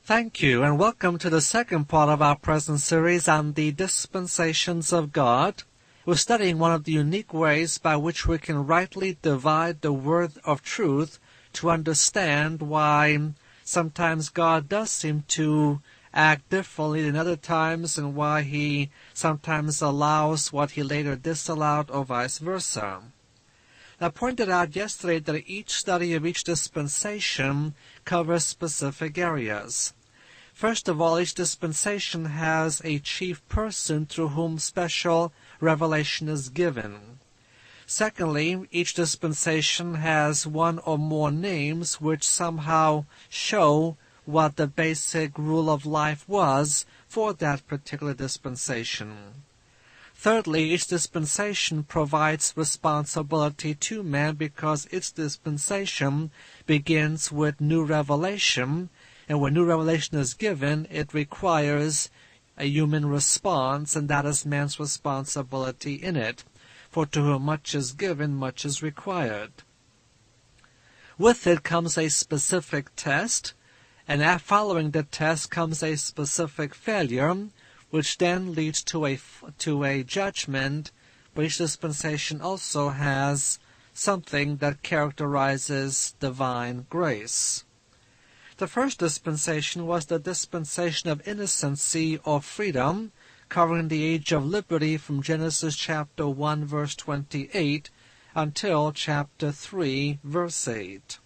Thank you, and welcome to the second part of our present series on the Dispensations of God. We're studying one of the unique ways by which we can rightly divide the word of truth to understand why sometimes God does seem to act differently than other times and why He sometimes allows what He later disallowed or vice versa. I pointed out yesterday that each study of each dispensation covers specific areas. First of all, each dispensation has a chief person through whom special revelation is given. Secondly, each dispensation has one or more names which somehow show what the basic rule of life was for that particular dispensation. Thirdly, each dispensation provides responsibility to man because its dispensation begins with new revelation, and when new revelation is given, it requires a human response, and that is man's responsibility in it. For to whom much is given, much is required. With it comes a specific test, and following the test comes a specific failure, which then leads to a judgment. But each dispensation also has something that characterizes divine grace. The first dispensation was the dispensation of innocency or freedom, covering the age of liberty from Genesis chapter 1 verse 28 until chapter 3 verse 8.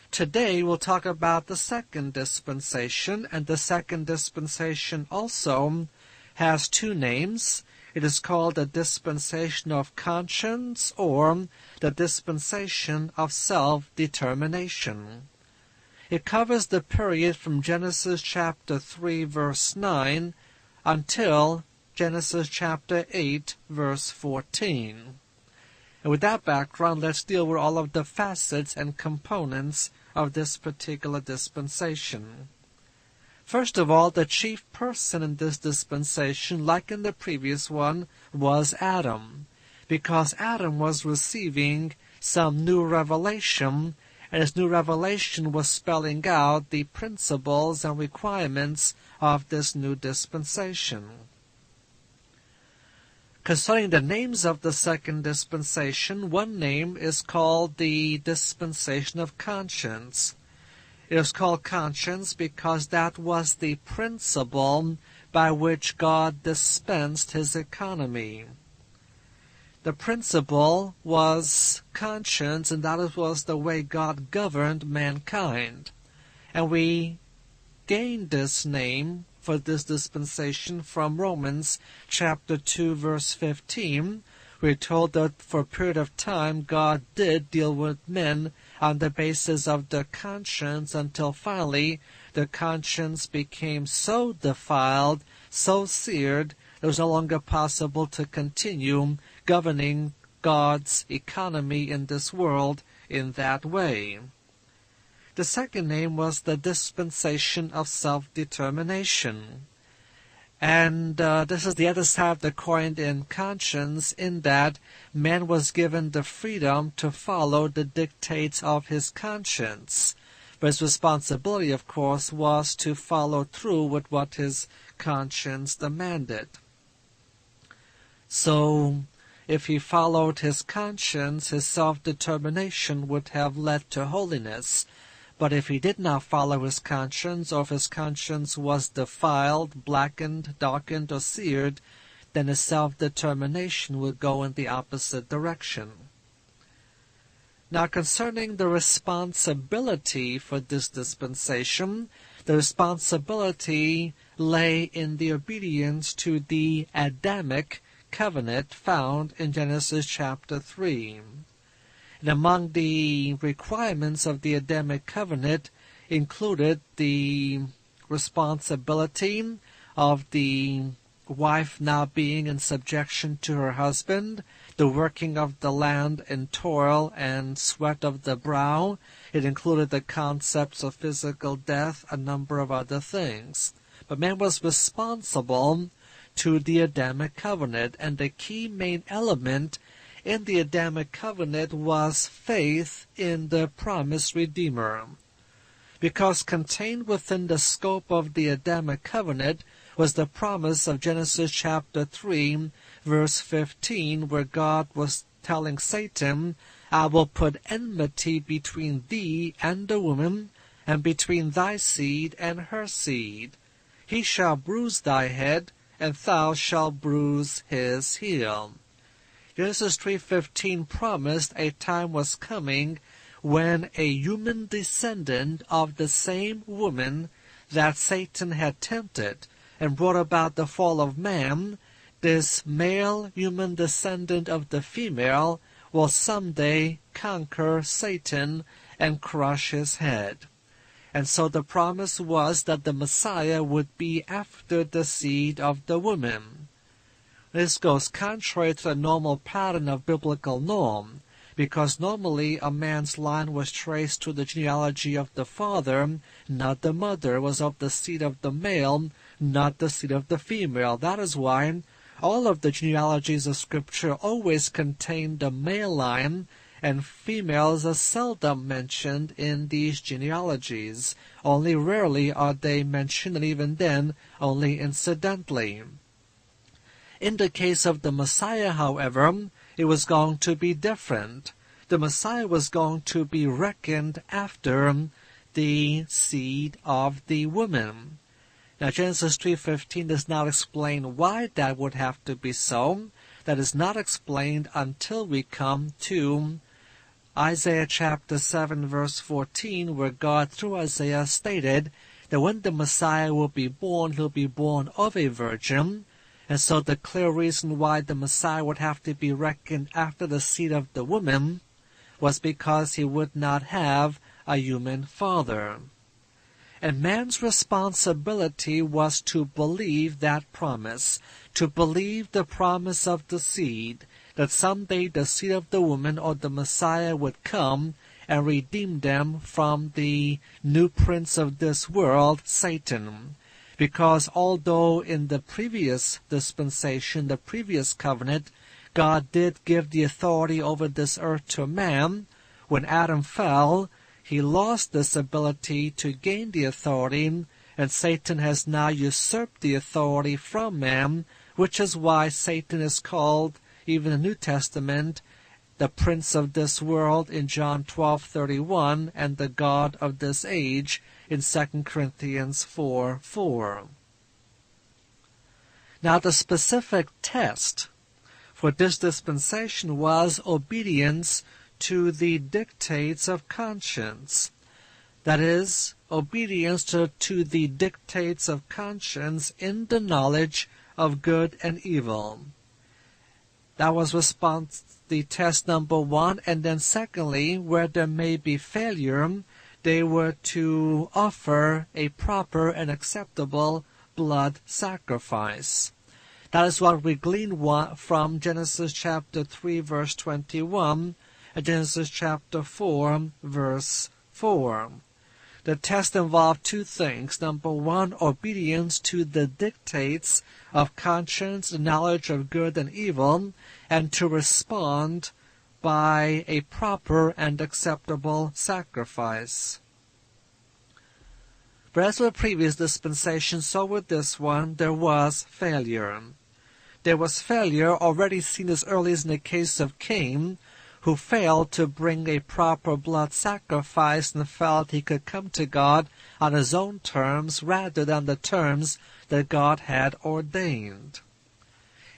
Today we'll talk about the second dispensation, and the second dispensation also has two names. It is called the Dispensation of Conscience or the Dispensation of Self-Determination. It covers the period from Genesis chapter 3 verse 9 until Genesis chapter 8 verse 14. And with that background, let's deal with all of the facets and components of this particular dispensation. First of all, the chief person in this dispensation, like in the previous one, was Adam, because Adam was receiving some new revelation, and his new revelation was spelling out the principles and requirements of this new dispensation. Concerning the names of the second dispensation, one name is called the Dispensation of Conscience. It is called conscience because that was the principle by which God dispensed His economy. The principle was conscience, and that was the way God governed mankind. And we gained this name for this dispensation from Romans chapter 2 verse 15. We're told that for a period of time God did deal with men on the basis of their conscience until finally their conscience became so defiled, so seared, it was no longer possible to continue governing God's economy in this world in that way. The second name was the Dispensation of Self-Determination. And this is the other side of the coin in conscience, in that man was given the freedom to follow the dictates of his conscience. But his responsibility, of course, was to follow through with what his conscience demanded. So, if he followed his conscience, his self-determination would have led to holiness. But if he did not follow his conscience, or if his conscience was defiled, blackened, darkened, or seared, then his self-determination would go in the opposite direction. Now, concerning the responsibility for this dispensation, the responsibility lay in the obedience to the Adamic covenant found in Genesis chapter 3. And among the requirements of the Adamic covenant included the responsibility of the wife now being in subjection to her husband, the working of the land in toil and sweat of the brow. It included the concepts of physical death, a number of other things. But man was responsible to the Adamic covenant, and the key main element in the Adamic covenant was faith in the promised Redeemer. because contained within the scope of the Adamic covenant was the promise of Genesis chapter 3, verse 15, where God was telling Satan, I will put enmity between thee and the woman, and between thy seed and her seed. He shall bruise thy head, and thou shalt bruise his heel. Genesis 3:15 promised a time was coming when a human descendant of the same woman that Satan had tempted and brought about the fall of man, this male human descendant of the female, will someday conquer Satan and crush his head. And so the promise was that the Messiah would be after the seed of the woman. This goes contrary to the normal pattern of biblical norm, because normally a man's line was traced to the genealogy of the father, not the mother, was of the seed of the male, not the seed of the female. That is why all of the genealogies of Scripture always contain the male line, and females are seldom mentioned in these genealogies. Only rarely are they mentioned, and even then, only incidentally. In the case of the Messiah, however, it was going to be different. The Messiah was going to be reckoned after the seed of the woman. Now, Genesis 3:15 does not explain why that would have to be so. That is not explained until we come to Isaiah chapter 7, verse 14, where God, through Isaiah, stated that when the Messiah will be born, he'll be born of a virgin. And so the clear reason why the Messiah would have to be reckoned after the seed of the woman was because he would not have a human father. And man's responsibility was to believe that promise, to believe the promise of the seed, that someday the seed of the woman or the Messiah would come and redeem them from the new prince of this world, Satan. Because although in the previous dispensation, the previous covenant, God did give the authority over this earth to man, when Adam fell, he lost this ability to gain the authority, and Satan has now usurped the authority from man, which is why Satan is called, even in the New Testament, the prince of this world in John 12:31, and the god of this age in 2 Corinthians 4:4. Now the specific test for this dispensation was obedience to the dictates of conscience. That is, obedience to the dictates of conscience in the knowledge of good and evil. That was the test number one. And then secondly, where there may be failure, they were to offer a proper and acceptable blood sacrifice. That is what we glean from Genesis chapter 3, verse 21, and Genesis chapter 4, verse 4. The test involved two things. Number one, obedience to the dictates of conscience, the knowledge of good and evil, and to respond by a proper and acceptable sacrifice. But as with the previous dispensation, so with this one, there was failure. There was failure already seen as early as in the case of Cain, who failed to bring a proper blood sacrifice and felt he could come to God on his own terms rather than the terms that God had ordained.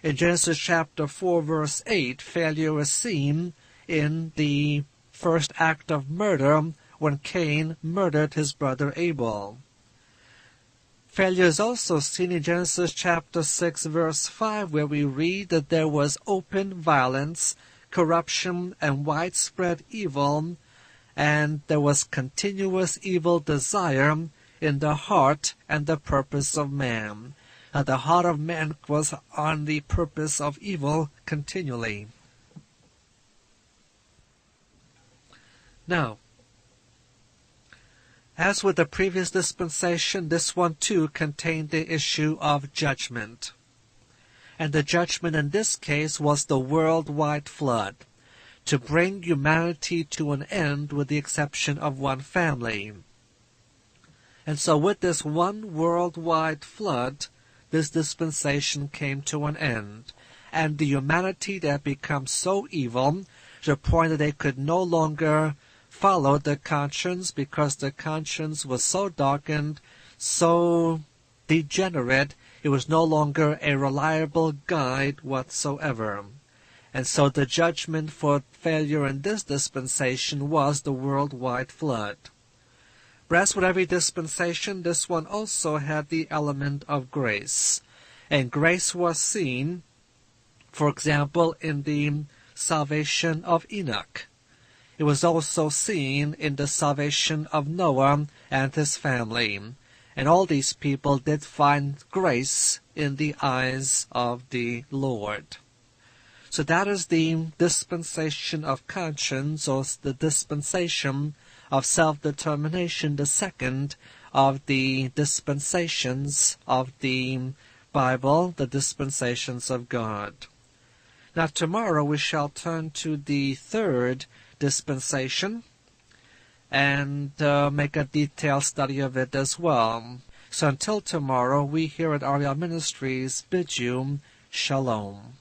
In Genesis chapter 4, verse 8, failure is seen in the first act of murder when Cain murdered his brother Abel. Failure is also seen in Genesis chapter 6, verse 5, where we read that there was open violence, corruption, and widespread evil, and there was continuous evil desire in the heart and the purpose of man. And the heart of man was on the purpose of evil continually. Now, as with the previous dispensation, this one too contained the issue of judgment. And the judgment in this case was the worldwide flood, to bring humanity to an end with the exception of one family. And so with this one worldwide flood, this dispensation came to an end. And the humanity that had become so evil to the point that they could no longer follow the conscience because the conscience was so darkened, so degenerate, it was no longer a reliable guide whatsoever. And so the judgment for failure in this dispensation was the worldwide flood. But as with every dispensation, this one also had the element of grace. And grace was seen, for example, in the salvation of Enoch. It was also seen in the salvation of Noah and his family. And all these people did find grace in the eyes of the Lord. So that is the dispensation of conscience, or the dispensation of self-determination, the second of the dispensations of the Bible, the dispensations of God. Now tomorrow we shall turn to the third dispensation and make a detailed study of it as well. So until tomorrow, we here at Ariel Ministries bid you Shalom.